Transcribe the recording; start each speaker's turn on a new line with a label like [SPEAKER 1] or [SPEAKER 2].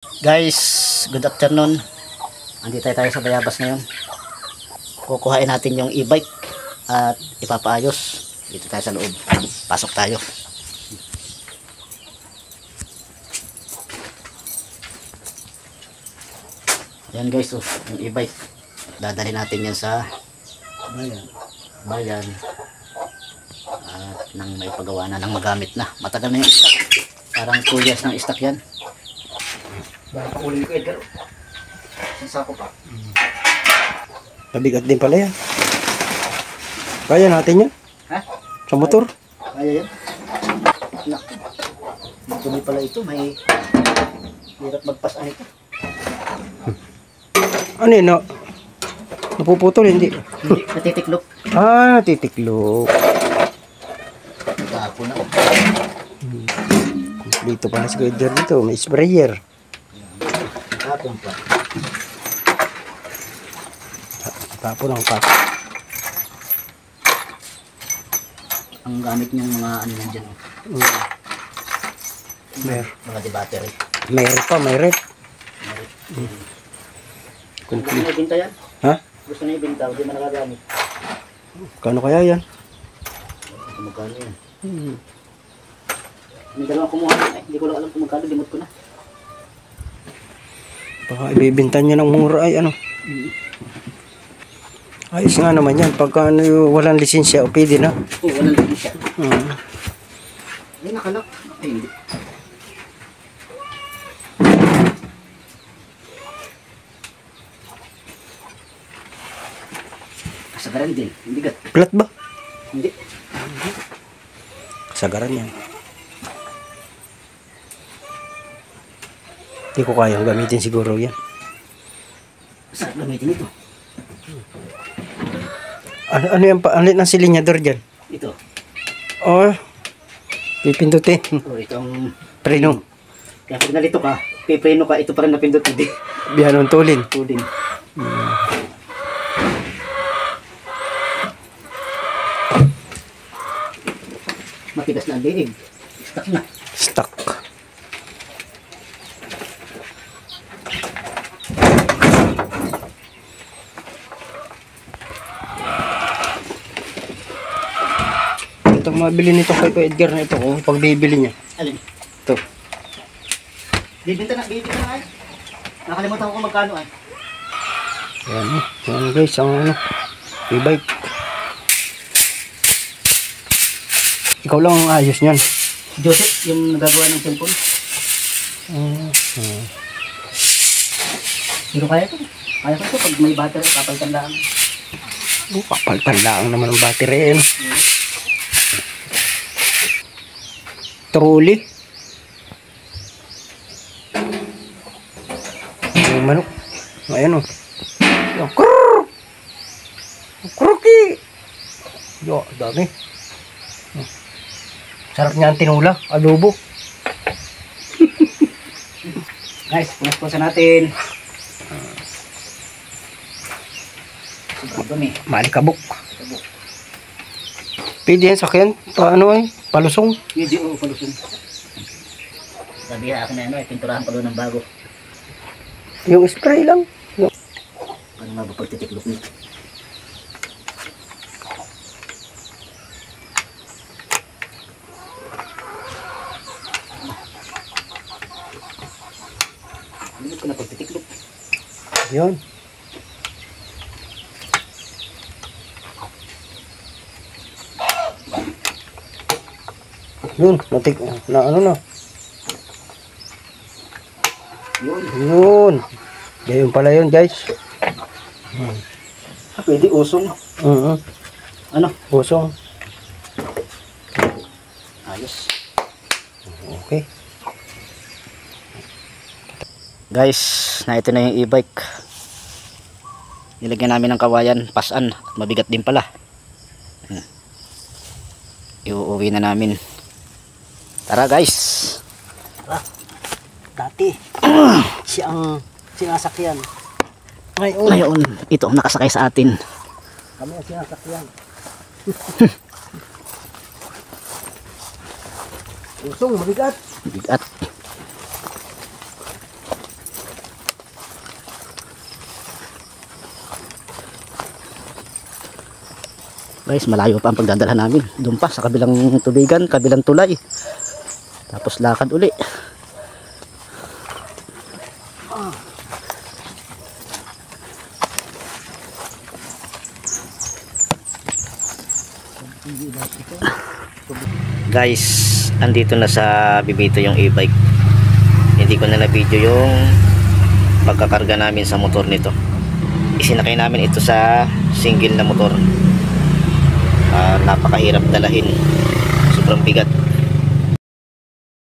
[SPEAKER 1] Guys, good afternoon. Andito tayo sa Bayabas ngayon. Kukuhain natin yung e-bike at ipapaayos. Dito tayo sa loob. Pasok tayo. Yan guys, oh, yung e-bike. Dadali natin yan sa bayan. At nang may pagawa na ng magamit na. Matagal na yung stock. Parang 2 years ng stock yan. Baka uli ko Edgar. Sasako pa.
[SPEAKER 2] Mabigat din pala yan. Kaya natin yan?
[SPEAKER 1] Ha?
[SPEAKER 2] Sa motor?
[SPEAKER 1] Kaya yan? Naku. Magdumi pala ito. May hirap magpasan ito.
[SPEAKER 2] Ano yun? No? Napuputol hindi?
[SPEAKER 1] Hindi. Natitiklop.
[SPEAKER 2] Ah, natitiklop.
[SPEAKER 1] Tapo na.
[SPEAKER 2] Dito pa na si Edgar dito. May sprayer.
[SPEAKER 1] Tapon pa.
[SPEAKER 2] Tapon ang pack.
[SPEAKER 1] Ang gamit niyang mga ano yan dyan. Mga di battery.
[SPEAKER 2] May rep pa, may rep.
[SPEAKER 1] Gusto na ibinta yan?
[SPEAKER 2] Ha?
[SPEAKER 1] Gusto na ibinta. Hindi mo nagagamit.
[SPEAKER 2] Kano kaya yan?
[SPEAKER 1] Magkano yan? May dalawang kumuha na. Hindi ko lang alam kung magkano. Limot ko na.
[SPEAKER 2] Baka ibibintan niya ng mura ay ano. Ayos nga naman yan. Pagka ano, walang lisensya, o pwede na.
[SPEAKER 1] Oo, walang lisensya. Ay, nakalak. Ay, hindi. Kasagaran din. Hindi gat.
[SPEAKER 2] Plat ba?
[SPEAKER 1] Hindi.
[SPEAKER 2] Sagaran yan. Hindi ko kayang gamitin siguro yan.
[SPEAKER 1] Saan gamitin ito?
[SPEAKER 2] Ano yan pa? Ano ng silinyador dyan?
[SPEAKER 1] Ito.
[SPEAKER 2] Oh, pipindutin.
[SPEAKER 1] Oh, itong
[SPEAKER 2] Preno.
[SPEAKER 1] kaya pag nalito ka, pipreno ka, ito pa rin napindot. Hindi.
[SPEAKER 2] Bihanong tulin.
[SPEAKER 1] Tudin. Matigas na ang liig. Stuck na.
[SPEAKER 2] Stuck. Ito mabili nito kay Edgar na ito kung pag bibili niya.
[SPEAKER 1] Alin?
[SPEAKER 2] Ito.
[SPEAKER 1] Bibinta na ay. Nakalimutan ko kung magkano ay.
[SPEAKER 2] Ayan, ayan guys, ang ano, e-bike. Ikaw lang ang ayos niyan.
[SPEAKER 1] Joseph, yung nagagawa ng cellphone. Pero kaya ito. Kaya ko ito pag may battery, kapalitan lang.
[SPEAKER 2] Papalitan lang naman ang battery. Trolley. Yung manok. Ayan o. Yung krrrr. Kruki. Yo, dami. Sarap niya ang tinula. Adobo.
[SPEAKER 1] Guys, punas-punasan natin. Sobrang dumi.
[SPEAKER 2] Malikabok. Pwede yan sakyan. Ano eh. Palusong.
[SPEAKER 1] Hindi o palusong. Sabi akin na ano ay pinturahan pa doon ng bago.
[SPEAKER 2] Yung spray lang.
[SPEAKER 1] Ano nga ba pagtitiklop nito? Hindi ko na pagtitiklop.
[SPEAKER 2] Yun. Yun. Natik. Na ano na.
[SPEAKER 1] Yun.
[SPEAKER 2] Yun. Ganyan pala yun guys.
[SPEAKER 1] Pwede usong. Ano?
[SPEAKER 2] Usong.
[SPEAKER 1] Ayos.
[SPEAKER 2] Okay.
[SPEAKER 1] Guys, na ito na yung e-bike. Nilagyan namin ng kawayan, pasan. Mabigat din pala. Iuuwi na namin. Tara guys.
[SPEAKER 2] Dati. Siya ang sinasakyan. Ngayon.
[SPEAKER 1] Ngayon, ito ang nakasakay sa atin.
[SPEAKER 2] Kami ang sinasakyan. Usong, mabigat.
[SPEAKER 1] Bigat. Guys, malayo pa ang pagdadala namin. Doon pa sa kabilang tubigan, kabilang tulay. Tapos lakad uli. Guys, andito na sa Bibito yung e-bike. Hindi ko na na-video yung pagkakarga namin sa motor nito. Isinakay namin ito sa single na motor. Napakahirap dalahin, sobrang bigat.